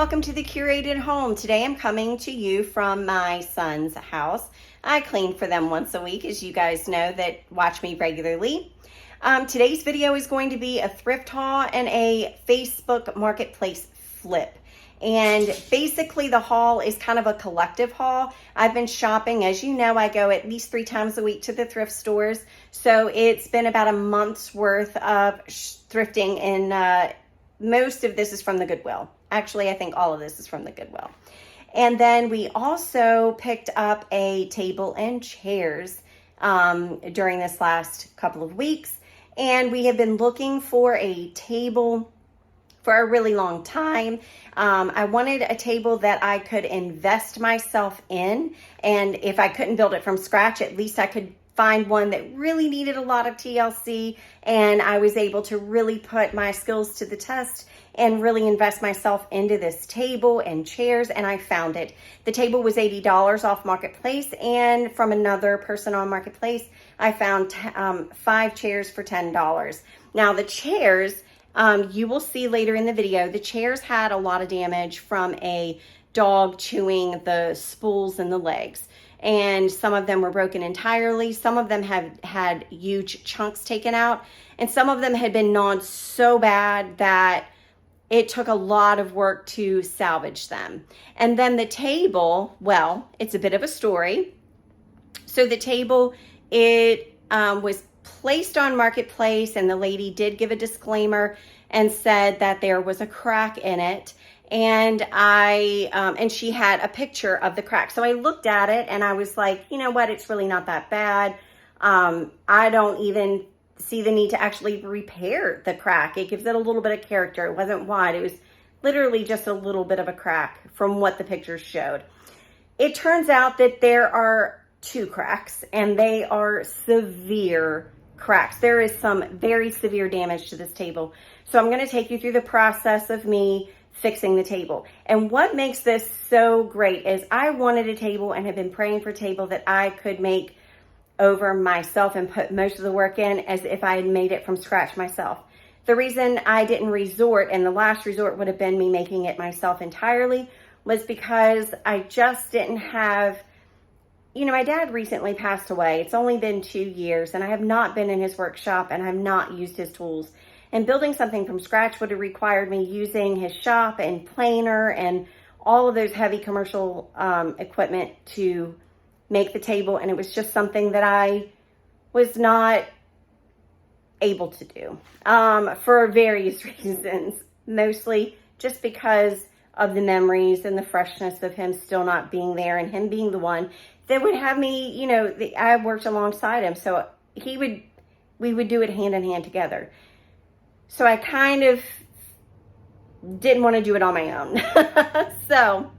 welcome to the Curated Home. Today I'm coming to you from my son's house. I clean for them once a week, as you guys know that watch me regularly. Today's video is going to be a thrift haul and a Facebook Marketplace flip. And basically the haul is kind of a collective haul. I've been shopping. As you know, I go at least 3 times a week to the thrift stores. So it's been about a month's worth of thrifting, and most of this is from the Goodwill. Actually, I think all of this is from the Goodwill. And then we also picked up a table and chairs during this last couple of weeks. And we have been looking for a table for a really long time. I wanted a table that I could invest myself in. And if I couldn't build it from scratch, at least I could find one that really needed a lot of TLC. And I was able to really put my skills to the test and really invest myself into this table and chairs, and I found it. The table was $80 off Marketplace, and from another person on Marketplace, I found 5 chairs for $10. Now the chairs, you will see later in the video, the chairs had a lot of damage from a dog chewing the spools and the legs. And some of them were broken entirely. Some of them had huge chunks taken out, and some of them had been gnawed so bad that it took a lot of work to salvage them. And then the table, well, it's a bit of a story. So the table, it was placed on Marketplace, and the lady did give a disclaimer and said that there was a crack in it. And and she had a picture of the crack. So I looked at it and I was like, you know what? It's really not that bad. I don't even see the need to actually repair the crack. It gives it a little bit of character. It wasn't wide. It was literally just a little bit of a crack from what the pictures showed. It turns out that there are 2 cracks, and they are severe cracks. There is some very severe damage to this table. So I'm going to take you through the process of me fixing the table. And what makes this so great is I wanted a table and have been praying for a table that I could make over myself and put most of the work in as if I had made it from scratch myself. The reason I didn't resort, and the last resort would have been me making it myself entirely, was because I just didn't have, my dad recently passed away. It's only been 2 years, and I have not been in his workshop, and I have not used his tools. And building something from scratch would have required me using his shop and planer and all of those heavy commercial equipment to make the table, and it was just something that I was not able to do for various reasons, mostly just because of the memories and the freshness of him still not being there, and him being the one that would have me, I worked alongside him, so we would do it hand in hand together. So I kind of didn't want to do it on my own. So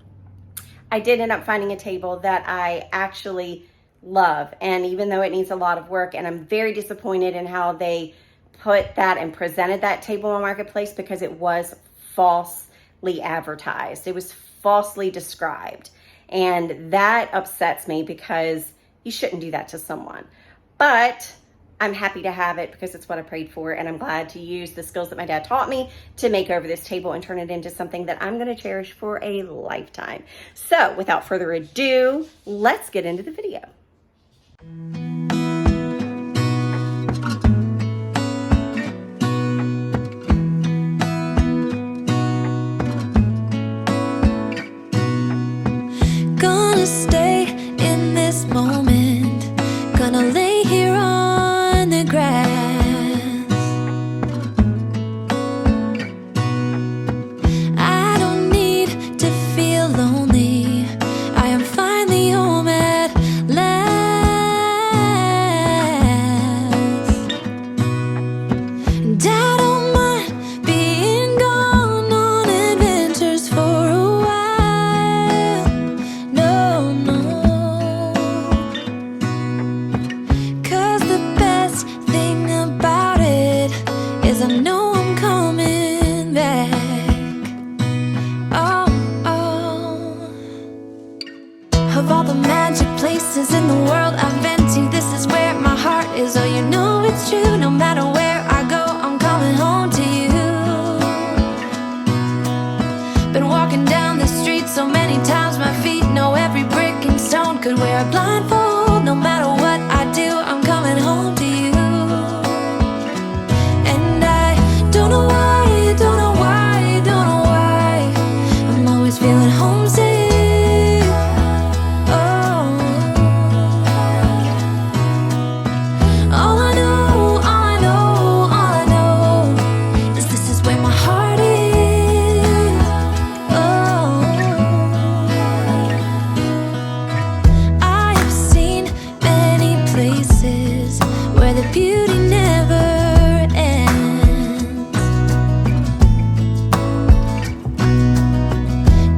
I did end up finding a table that I actually love. And even though it needs a lot of work, and I'm very disappointed in how they put that and presented that table on Marketplace, because it was falsely advertised. It was falsely described. And that upsets me, because you shouldn't do that to someone. But I'm happy to have it because it's what I prayed for, and I'm glad to use the skills that my dad taught me to make over this table and turn it into something that I'm going to cherish for a lifetime. So without further ado, let's get into the video. Gonna stay in this moment, gonna lay here on the grass. I don't need to feel lonely. I am finally home at wear a blindfold. No matter what I do, I'm coming home to you. And I don't know why, don't know why, don't know why I'm always feeling homesick. Oh, all I know, all I know, all I know is this is where my heart is. Oh, I have seen many places where the beauty never ends.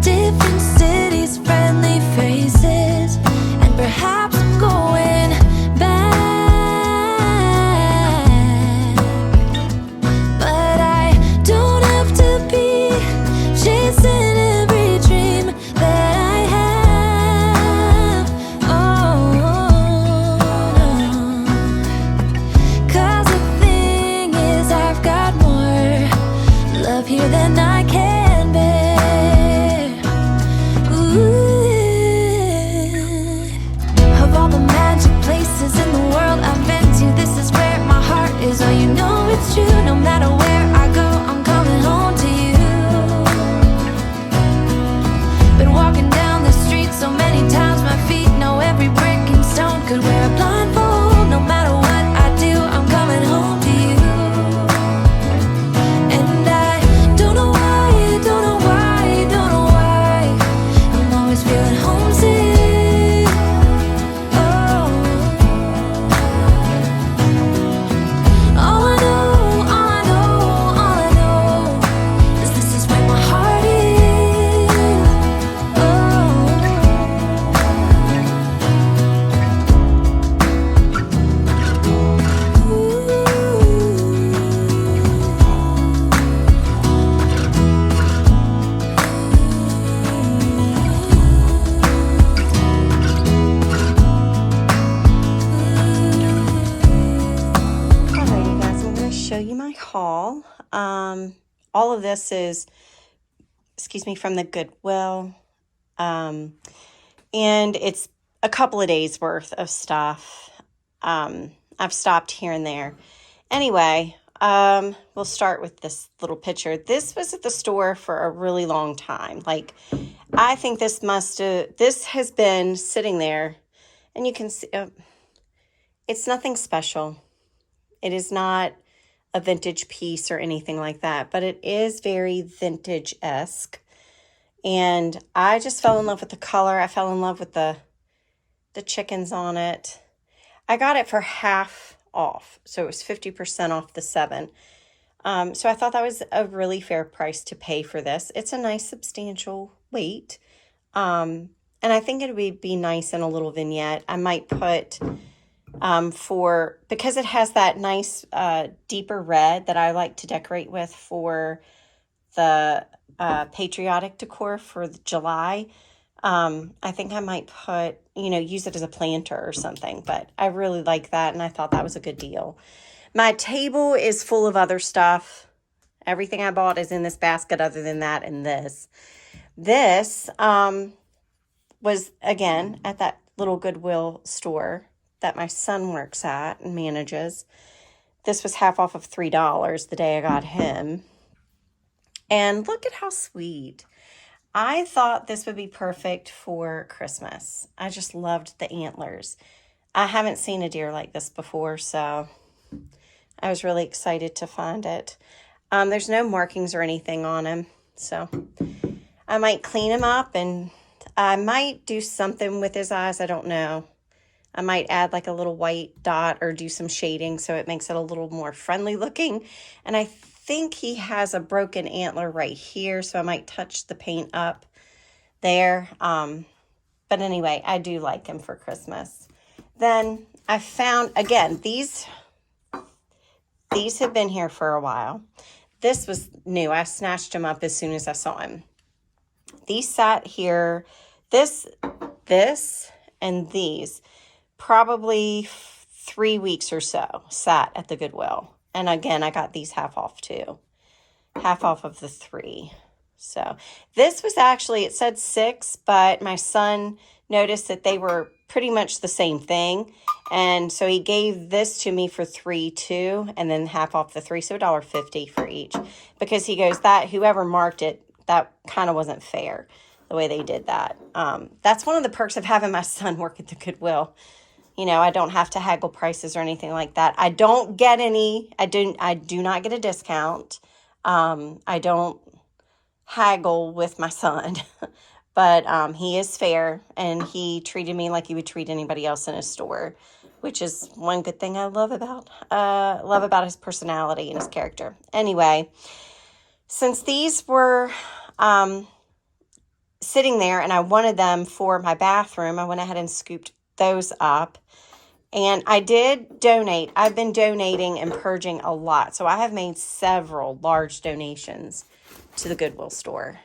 Different cities, friendly faces, and perhaps I'm going back. But I don't have to be chasing every dream that I have. Oh, no. 'Cause the thing is, I've got more love here than I can bear. Ooh. Of all the magic places in the world I've been to, this is where my heart is. Oh, you know it's true. No matter where I go, I'm coming home to you. Been walking down the street so many times, my feet know every brick and stone. Could wear a blindfold. No matter what I do, I'm coming home to you. And I don't know why, don't know why, don't know why I'm always feeling homesick. Oh, all I know, all I know, all I know is this is where my heart is. Oh, Alrighty guys, I'm going to show you my haul. All of this is, excuse me, from the Goodwill. And it's a couple of days worth of stuff. I've stopped here and there. Anyway, we'll start with this little picture. This was at the store for a really long time. Like, I think this has been sitting there, and you can see, it's nothing special. It is not a vintage piece or anything like that, but it is very vintage-esque. And I just fell in love with the color. I fell in love with the chickens on it. I got it for half off, so it was 50% off the 7. So I thought that was a really fair price to pay for this. It's a nice substantial weight. And I think it would be nice in a little vignette. I might put because it has that nice deeper red that I like to decorate with for the patriotic decor for July. I think I might put, use it as a planter or something, but I really like that, and I thought that was a good deal. My table is full of other stuff. Everything I bought is in this basket other than that and this. This was, again, at that little Goodwill store that my son works at and manages. This was half off of $3 the day I got him. And look at how sweet. I thought this would be perfect for Christmas. I just loved the antlers. I haven't seen a deer like this before, so I was really excited to find it. There's no markings or anything on him, so I might clean him up, and I might do something with his eyes. I don't know. I might add like a little white dot or do some shading so it makes it a little more friendly looking. And I think he has a broken antler right here, so I might touch the paint up there. But anyway, I do like him for Christmas. Then I found, again, these have been here for a while. This was new. I snatched him up as soon as I saw him. These sat here, this, and these, probably 3 weeks or so sat at the Goodwill. And again, I got these half off too. Half off of the 3. So this was actually, it said 6, but my son noticed that they were pretty much the same thing. And so he gave this to me for $3 too, and then half off the 3, so $1.50 for each. Because he goes, that whoever marked it, that kind of wasn't fair the way they did that. That's one of the perks of having my son work at the Goodwill. You know, I don't have to haggle prices or anything like that. I don't get any. I do not get a discount. I don't haggle with my son. But he is fair, and he treated me like he would treat anybody else in his store, which is one good thing I love about his personality and his character. Anyway, since these were sitting there and I wanted them for my bathroom, I went ahead and scooped those up. And I did donate. I've been donating and purging a lot. So I have made several large donations to the Goodwill store.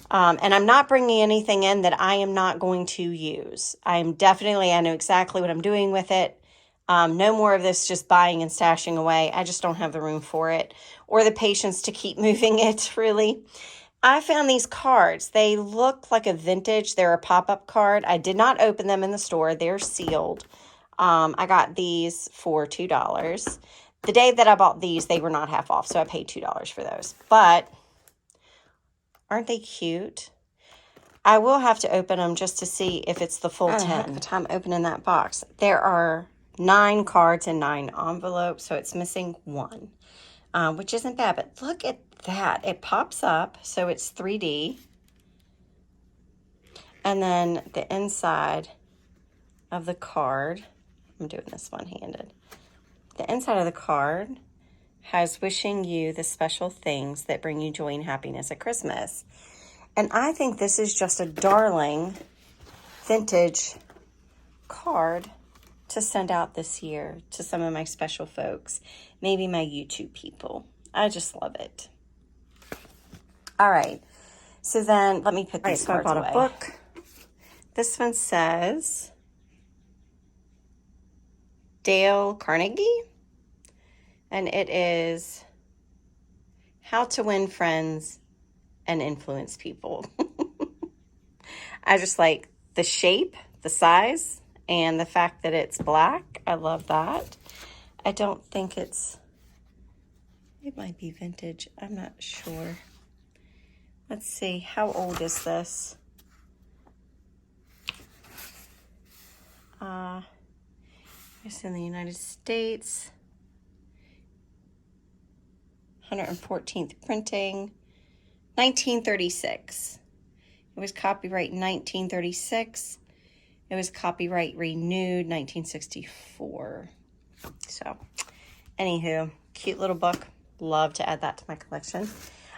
And I'm not bringing anything in that I am not going to use. I know exactly what I'm doing with it. No more of this just buying and stashing away. I just don't have the room for it or the patience to keep moving it, really. I found these cards. They look like a vintage. They're a pop-up card. I did not open them in the store. They're sealed. I got these for $2. The day that I bought these, they were not half off, so I paid $2 for those. But aren't they cute? I will have to open them just to see if it's the full 10. I have the time opening that box. There are 9 cards and 9 envelopes, so it's missing 1, which isn't bad. But look at that. It pops up, so it's 3D. And then the inside of the card, I'm doing this one-handed. The inside of the card has wishing you the special things that bring you joy and happiness at Christmas. And I think this is just a darling vintage card to send out this year to some of my special folks, maybe my YouTube people. I just love it. All right, so then let me put these cards away. I bought a book. This one says Dale Carnegie, and it is How to Win Friends and Influence People. I just like the shape, the size, and the fact that it's black. I love that. I don't think it might be vintage. I'm not sure. Let's see, how old is this? It's in the United States. 114th printing. 1936. It was copyright 1936. It was copyright renewed 1964. So, anywho, cute little book. Love to add that to my collection.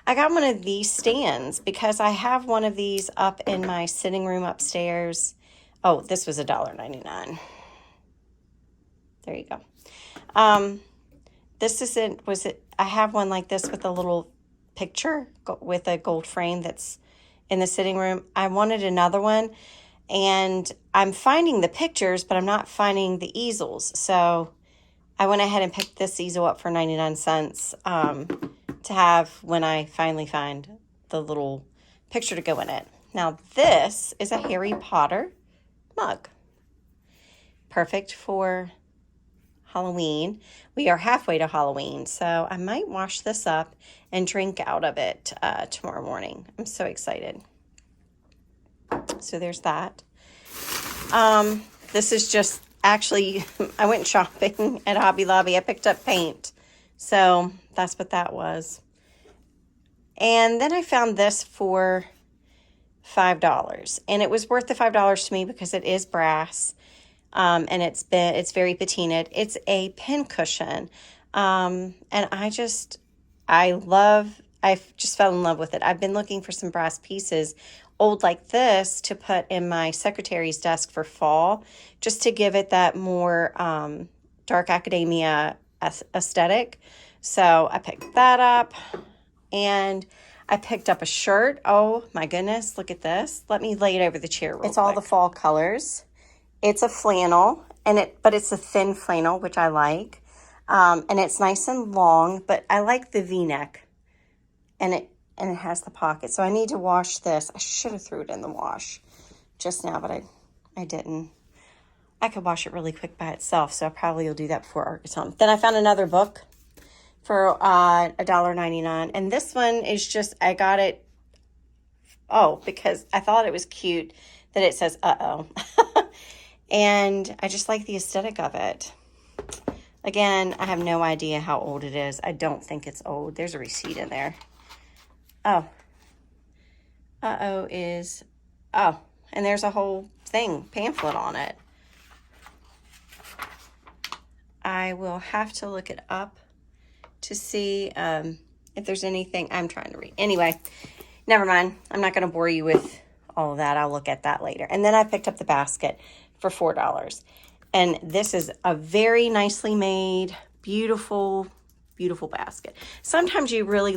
I got one of these stands because I have one of these up in my sitting room upstairs. Oh, this was $1.99. There you go. I have one like this with a little picture with a gold frame that's in the sitting room. I wanted another one, and I'm finding the pictures, but I'm not finding the easels. So I went ahead and picked this easel up for 99 cents to have when I finally find the little picture to go in it. Now, this is a Harry Potter mug. Perfect for Halloween. We are halfway to Halloween, so I might wash this up and drink out of it tomorrow morning. I'm so excited. So there's that. This is just actually, I went shopping at Hobby Lobby. I picked up paint. So that's what that was. And then I found this for $5. And it was worth the $5 to me because it is brass. And it's very patinaed. It's a pin cushion. And I just fell in love with it. I've been looking for some brass pieces, old like this, to put in my secretary's desk for fall, just to give it that more dark academia aesthetic. So I picked that up, and I picked up a shirt. Oh my goodness, look at this. Let me lay it over the chair real quick. It's all the fall colors. It's a flannel, but it's a thin flannel, which I like. And it's nice and long, but I like the V-neck. And it has the pocket. So I need to wash this. I should have threw it in the wash. just now, but I didn't. I could wash it really quick by itself, so I probably will do that before art gets home. Then I found another book for $1.99, and this one is just, I got it, because I thought it was cute that it says uh-oh. And I just like the aesthetic of it. Again, I have no idea how old it is. I don't think it's old. There's a receipt in there. Oh. And there's a whole pamphlet on it. I will have to look it up to see if there's anything I'm trying to read. Anyway, never mind. I'm not going to bore you with all of that. I'll look at that later. And then I picked up the basket for $4. And this is a very nicely made, beautiful, beautiful basket. Sometimes you really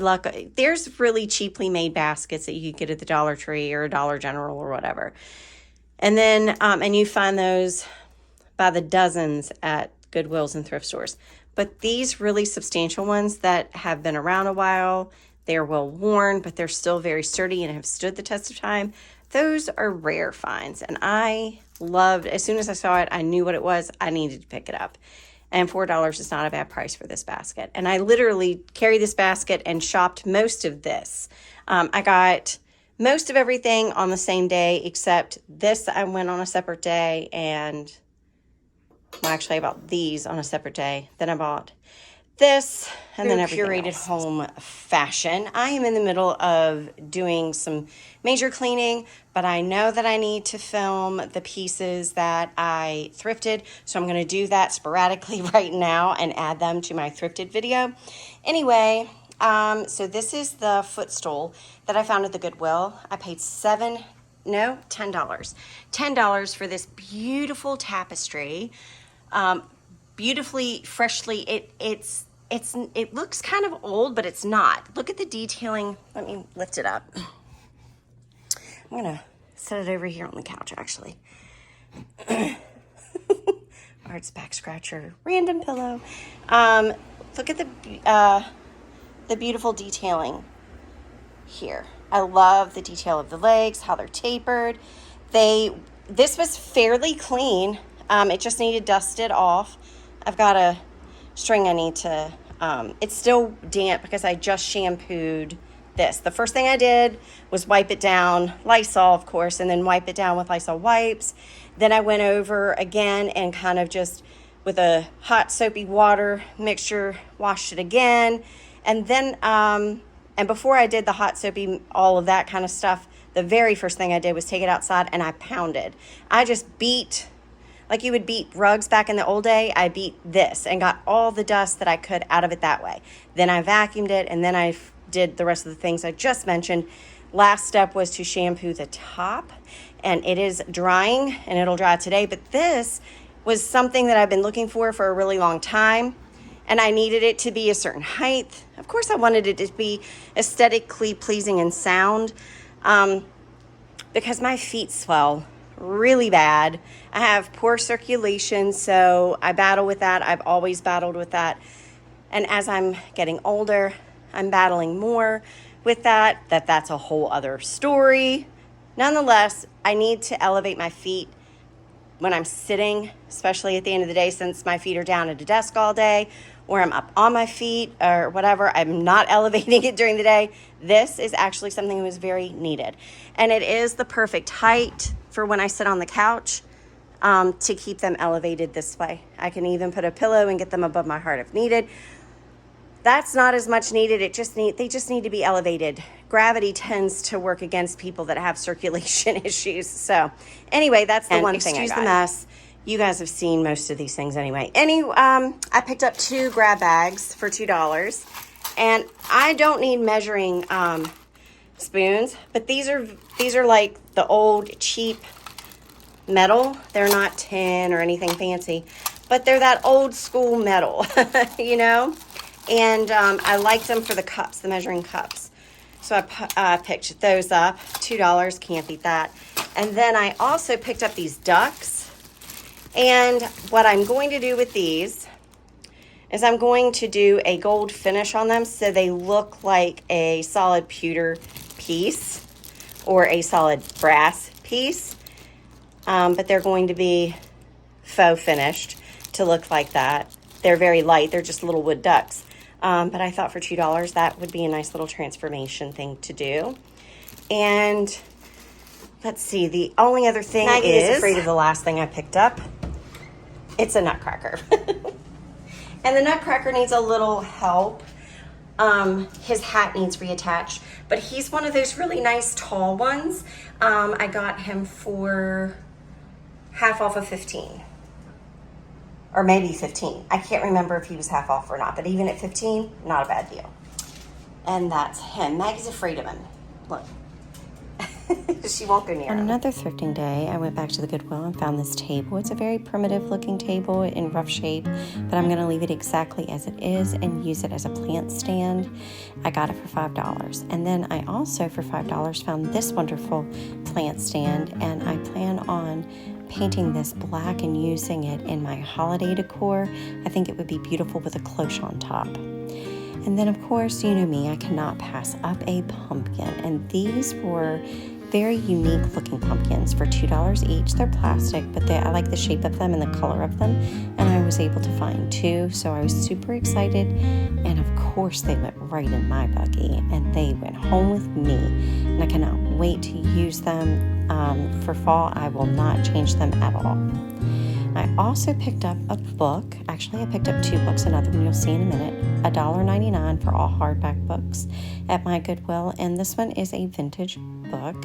there's really cheaply made baskets that you can get at the Dollar Tree or Dollar General or whatever. And then, and you find those by the dozens at Goodwills and thrift stores. But these really substantial ones that have been around a while, they're well worn, but they're still very sturdy and have stood the test of time. Those are rare finds, and I loved, as soon as I saw it, I knew what it was. I needed to pick it up. And $4 is not a bad price for this basket. And I literally carried this basket and shopped most of this. I got most of everything on the same day, except this I went on a separate day, and well, actually I bought these on a separate day. Then I bought this, and then everything curated else. Home fashion. I am in the middle of doing some major cleaning, but I know that I need to film the pieces that I thrifted, so I'm going to do that sporadically right now and add them to my thrifted video. Anyway, so this is the footstool that I found at the Goodwill. I paid $10. $10 for this beautiful tapestry. Beautifully, freshly, it looks kind of old, but it's not. Look at the detailing. Let me lift it up. I'm gonna set it over here on the couch, actually. Art's back scratcher, random pillow. Look at the beautiful detailing here. I love the detail of the legs, how they're tapered. This was fairly clean. It just needed dusted off. I've got a string I need to, it's still damp because I just shampooed this. The first thing I did was wipe it down, Lysol of course, and then wipe it down with Lysol wipes. Then I went over again and kind of just with a hot soapy water mixture, washed it again. And then, and before I did the hot soapy, all of that kind of stuff, the very first thing I did was take it outside and I pounded. I just beat, like you would beat rugs back in the old day, I beat this and got all the dust that I could out of it that way. Then I vacuumed it, and then I did the rest of the things I just mentioned. Last step was to shampoo the top, and it is drying, and it'll dry today. But this was something that I've been looking for a really long time, and I needed it to be a certain height. Of course, I wanted it to be aesthetically pleasing and sound, because my feet swell really bad. I have poor circulation, so I battle with that. I've always battled with that. And as I'm getting older, I'm battling more with that. That's a whole other story. Nonetheless, I need to elevate my feet when I'm sitting, especially at the end of the day, since my feet are down at a desk all day, or I'm up on my feet or whatever. I'm not elevating it during the day. This is actually something that was very needed. And it is the perfect height for when I sit on the couch, to keep them elevated this way. I can even put a pillow and get them above my heart if needed. That's not as much needed. They just need to be elevated. Gravity tends to work against people that have circulation issues. So anyway, that's the one thing I got. Excuse the mess. You guys have seen most of these things anyway. I picked up 2 grab bags for $2, and I don't need measuring spoons, but these are like the old cheap metal. They're not tin or anything fancy, but they're that old school metal, you know. And I liked them for the cups, the measuring cups. So I picked those up. $2, can't beat that. And then I also picked up these ducks. And what I'm going to do with these is I'm going to do a gold finish on them so they look like a solid pewter piece or a solid brass piece. but they're going to be faux finished to look like that. They're very light. They're just little wood ducks. But I thought for $2 that would be a nice little transformation thing to do. And let's see, the only other thing Maggie is afraid of the last thing I picked up. It's a nutcracker. And the nutcracker needs a little help. His hat needs reattached, but he's one of those really nice tall ones. I got him for half off of 15. Or maybe 15. I can't remember if he was half off or not, but even at 15, not a bad deal. And that's him. Maggie's afraid of him. Look. She won't go near him. On another thrifting day, I went back to the Goodwill and found this table. It's a very primitive looking table in rough shape, but I'm going to leave it exactly as it is and use it as a plant stand. I got it for $5. And then I also, for $5, found this wonderful plant stand, and I plan on painting this black and using it in my holiday decor. I think it would be beautiful with a cloche on top. And then, of course, you know me, I cannot pass up a pumpkin. And these were very unique looking pumpkins for $2 each. They're plastic, but I like the shape of them and the color of them. And I was able to find 2, so I was super excited. And of course, they went right in my buggy, and they went home with me. And I cannot wait to use them for fall. I will not change them at all. I also picked up a book. Actually, I picked up 2 books, another one you'll see in a minute. $1.99 for all hardback books at my Goodwill. And this one is a vintage book.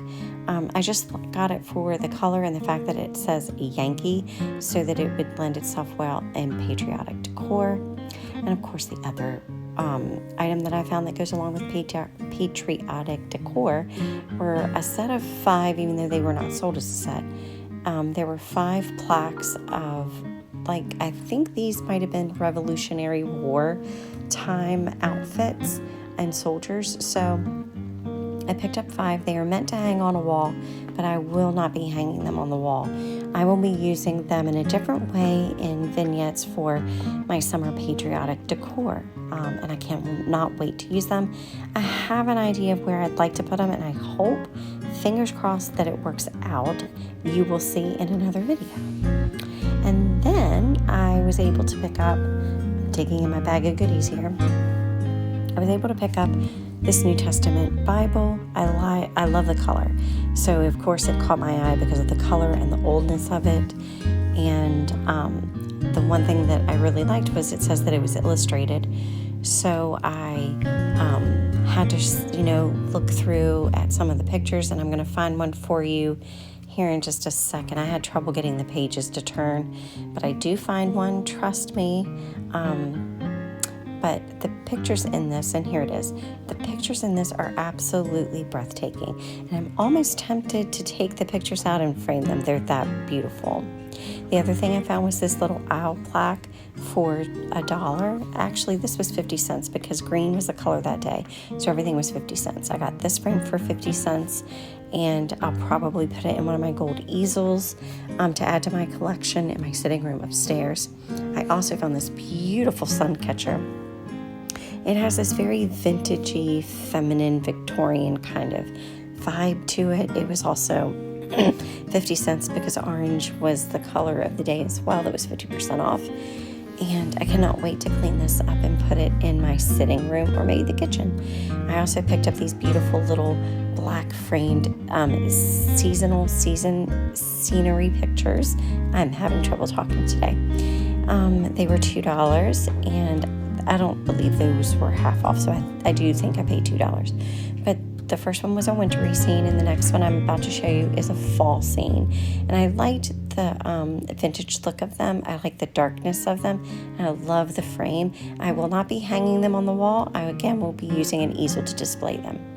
I just got it for the color and the fact that it says Yankee, so that it would lend itself well in patriotic decor. And of course, the other item that I found that goes along with patriotic decor were a set of 5, even though they were not sold as a set. There were 5 plaques of, like, I think these might have been Revolutionary War time outfits and soldiers. So I picked up 5. They are meant to hang on a wall, but I will not be hanging them on the wall. I will be using them in a different way in vignettes for my summer patriotic decor. And I cannot wait to use them. I have an idea of where I'd like to put them, and I hope, fingers crossed, that it works out. You will see in another video. And then I was able to pick up, I'm digging in my bag of goodies here, I was able to pick up this New Testament Bible. I love the color. So, of course, it caught my eye because of the color and the oldness of it. And the one thing that I really liked was it says that it was illustrated. So I had to, look through at some of the pictures, and I'm going to find one for you here in just a second. I had trouble getting the pages to turn, but I do find one, trust me. But the pictures in this, and here it is, the pictures in this are absolutely breathtaking. And I'm almost tempted to take the pictures out and frame them. They're that beautiful. The other thing I found was this little owl plaque for $1. Actually, this was 50 cents because green was the color that day. So everything was 50 cents. I got this frame for 50 cents, and I'll probably put it in one of my gold easels to add to my collection in my sitting room upstairs. I also found this beautiful sun catcher. It has this very vintagey, feminine, Victorian kind of vibe to it. It was also 50 cents because orange was the color of the day as well. That was 50% off. And I cannot wait to clean this up and put it in my sitting room or maybe the kitchen. I also picked up these beautiful little black framed seasonal scenery pictures. I'm having trouble talking today. They were $2, and I don't believe those were half off, so I do think I paid $2. But the first one was a wintry scene, and the next one I'm about to show you is a fall scene. And I liked the vintage look of them. I like the darkness of them, and I love the frame. I will not be hanging them on the wall. I, again, will be using an easel to display them.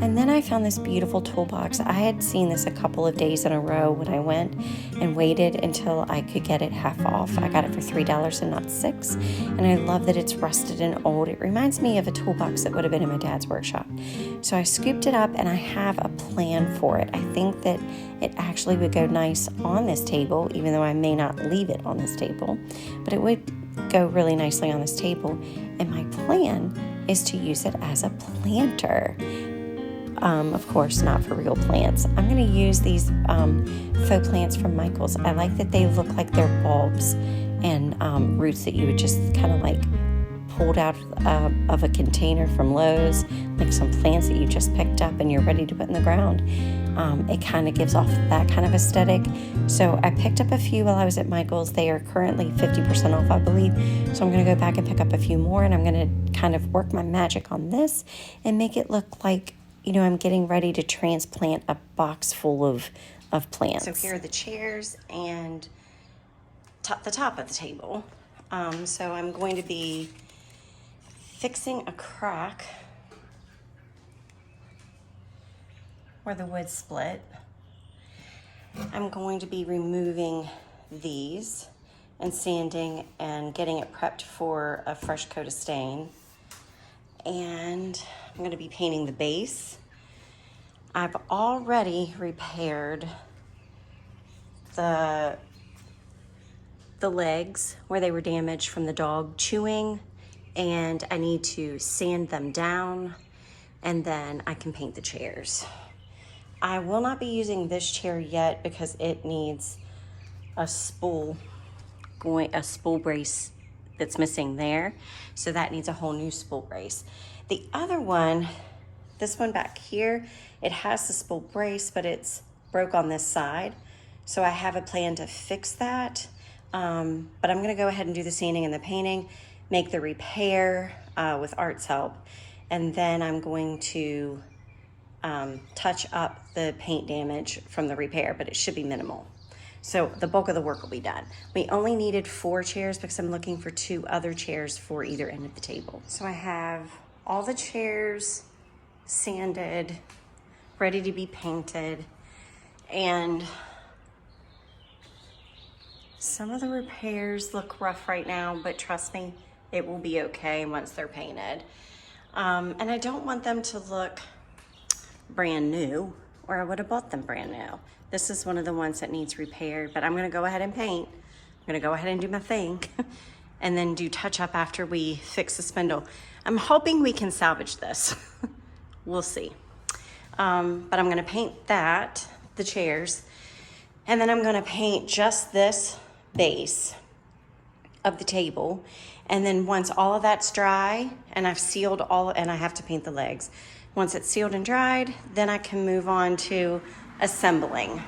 And then I found this beautiful toolbox. I had seen this a couple of days in a row when I went and waited until I could get it half off. I got it for $3 and not $6. And I love that it's rusted and old. It reminds me of a toolbox that would have been in my dad's workshop. So I scooped it up, and I have a plan for it. I think that it actually would go nice on this table, even though I may not leave it on this table. But it would go really nicely on this table. And my plan is to use it as a planter. Of course, not for real plants. I'm going to use these faux plants from Michael's. I like that they look like they're bulbs and roots that you would just kind of like pulled out of a container from Lowe's, like some plants that you just picked up and you're ready to put in the ground. It kind of gives off that kind of aesthetic. So I picked up a few while I was at Michael's. They are currently 50% off, I believe. So I'm going to go back and pick up a few more, and I'm going to kind of work my magic on this and make it look like, you know, I'm getting ready to transplant a box full of plants. So here are the chairs and the top of the table. So I'm going to be fixing a crack where the wood split. I'm going to be removing these and sanding and getting it prepped for a fresh coat of stain. And I'm going to be painting the base. I've already repaired the legs where they were damaged from the dog chewing, and I need to sand them down, and then I can paint the chairs. I will not be using this chair yet because it needs a spool brace that's missing there. So that needs a whole new spool brace. The other one, this one back here, it has the spool brace, but it's broke on this side. So I have a plan to fix that. But I'm gonna go ahead and do the sanding and the painting, make the repair with Art's help. And then I'm going to touch up the paint damage from the repair, but it should be minimal. So the bulk of the work will be done. We only needed 4 chairs because I'm looking for 2 other chairs for either end of the table. So I have all the chairs sanded, ready to be painted, and some of the repairs look rough right now, but trust me, it will be okay once they're painted. And I don't want them to look brand new, or I would have bought them brand new. This is one of the ones that needs repaired, but I'm gonna go ahead and paint. I'm gonna go ahead and do my thing and then do touch up after we fix the spindle. I'm hoping we can salvage this. We'll see. But I'm gonna paint the chairs, and then I'm gonna paint just this base of the table. And then once all of that's dry and I've sealed and I have to paint the legs. Once it's sealed and dried, then I can move on to assembling.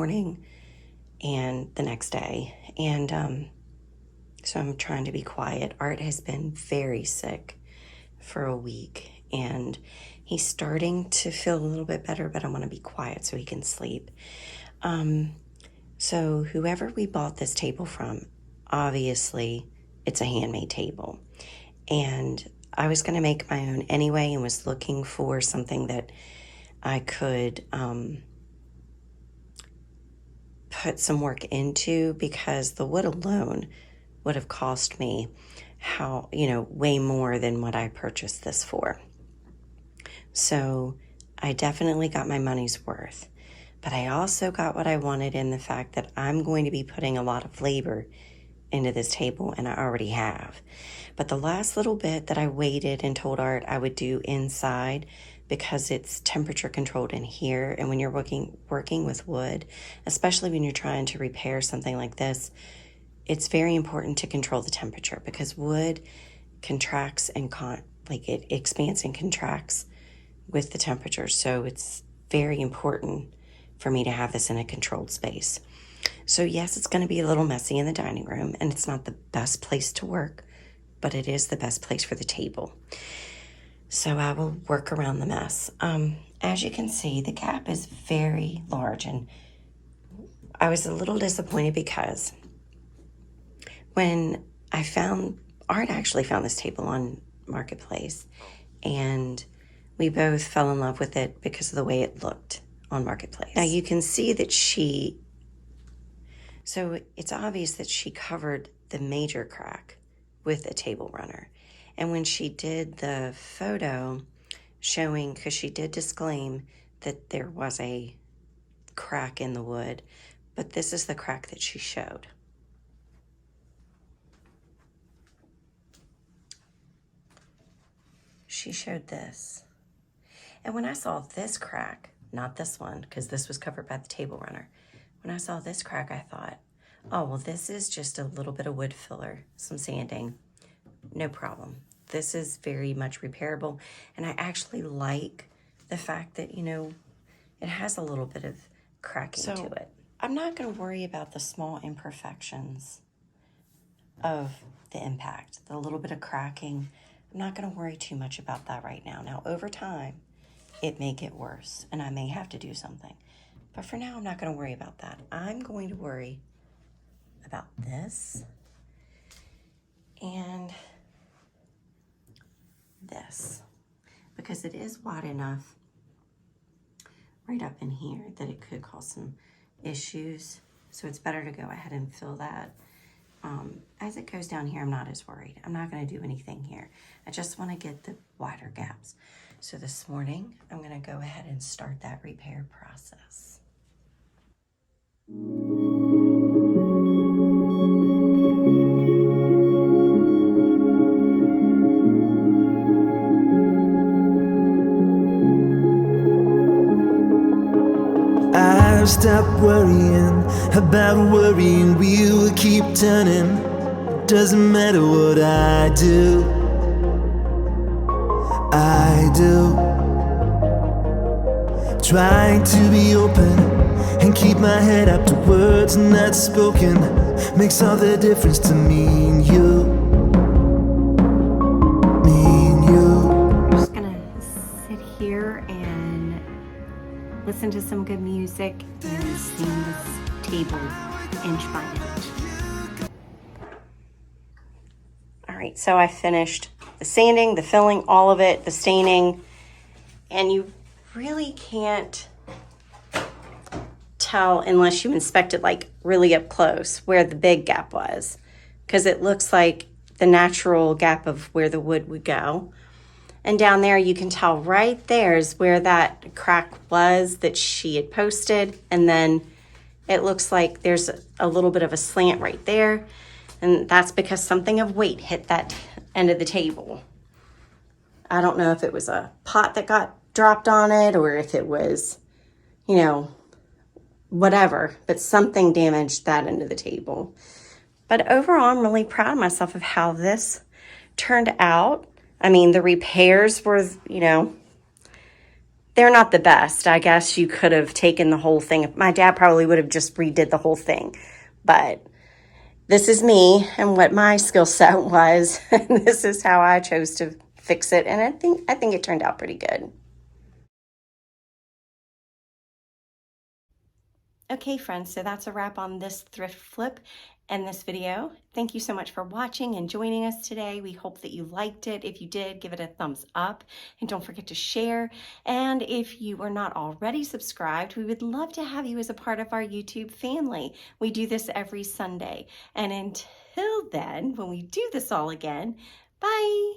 morning and the next day. And so I'm trying to be quiet. Art has been very sick for a week, and he's starting to feel a little bit better, but I want to be quiet so he can sleep. So whoever we bought this table from, obviously it's a handmade table. And I was going to make my own anyway and was looking for something that I could put some work into, because the wood alone would have cost me way more than what I purchased this for. So I definitely got my money's worth. But I also got what I wanted in the fact that I'm going to be putting a lot of labor into this table, and I already have. But the last little bit that I waited and told Art I would do inside, because it's temperature controlled in here, and when you're working with wood, especially when you're trying to repair something like this, it's very important to control the temperature, because wood contracts and it expands and contracts with the temperature. So it's very important for me to have this in a controlled space. So yes, it's going to be a little messy in the dining room, and it's not the best place to work, but it is the best place for the table. So I will work around the mess. As you can see, the gap is very large, and I was a little disappointed because when Art actually found this table on Marketplace, and we both fell in love with it because of the way it looked on Marketplace. Now you can see that so it's obvious that she covered the major crack with a table runner. And when she did the photo showing, because she did disclaim that there was a crack in the wood, but this is the crack that she showed. She showed this. And when I saw this crack, not this one, because this was covered by the table runner. When I saw this crack, I thought, oh, well, this is just a little bit of wood filler, some sanding, no problem. This is very much repairable. And I actually like the fact that, it has a little bit of cracking to it. I'm not going to worry about the small imperfections of the impact, the little bit of cracking. I'm not going to worry too much about that right now. Now, over time, it may get worse, and I may have to do something. But for now, I'm not going to worry about that. I'm going to worry about this and this, because it is wide enough right up in here that it could cause some issues. So it's better to go ahead and fill that. As it goes down here, I'm not as worried. I'm not going to do anything here. I just want to get the wider gaps. So this morning, I'm going to go ahead and start that repair process. I've stopped worrying about worrying. We'll keep turning. Doesn't matter what I do. Trying to be open and keep my head up to words not spoken. Makes all the difference to me and you. I'm just gonna sit here and listen to some good music and sand this table inch by inch. All right, so I finished the sanding, the filling, all of it, the staining, and you really can't tell unless you inspect it like really up close where the big gap was, because it looks like the natural gap of where the wood would go. And down there you can tell right there is where that crack was that she had posted, and then it looks like there's a little bit of a slant right there, and that's because something of weight hit that end of the table. I don't know if it was a pot that got dropped on it or if it was, whatever, but something damaged that end of the table. But overall, I'm really proud of myself of how this turned out. I mean, the repairs were, They're not the best. I guess you could have taken the whole thing. My dad probably would have just redid the whole thing. But this is me and what my skill set was. And this is how I chose to fix it. And I think it turned out pretty good. Okay, friends, so that's a wrap on this thrift flip and this video. Thank you so much for watching and joining us today. We hope that you liked it. If you did, give it a thumbs up and don't forget to share. And if you are not already subscribed, we would love to have you as a part of our YouTube family. We do this every Sunday. And until then, when we do this all again, bye.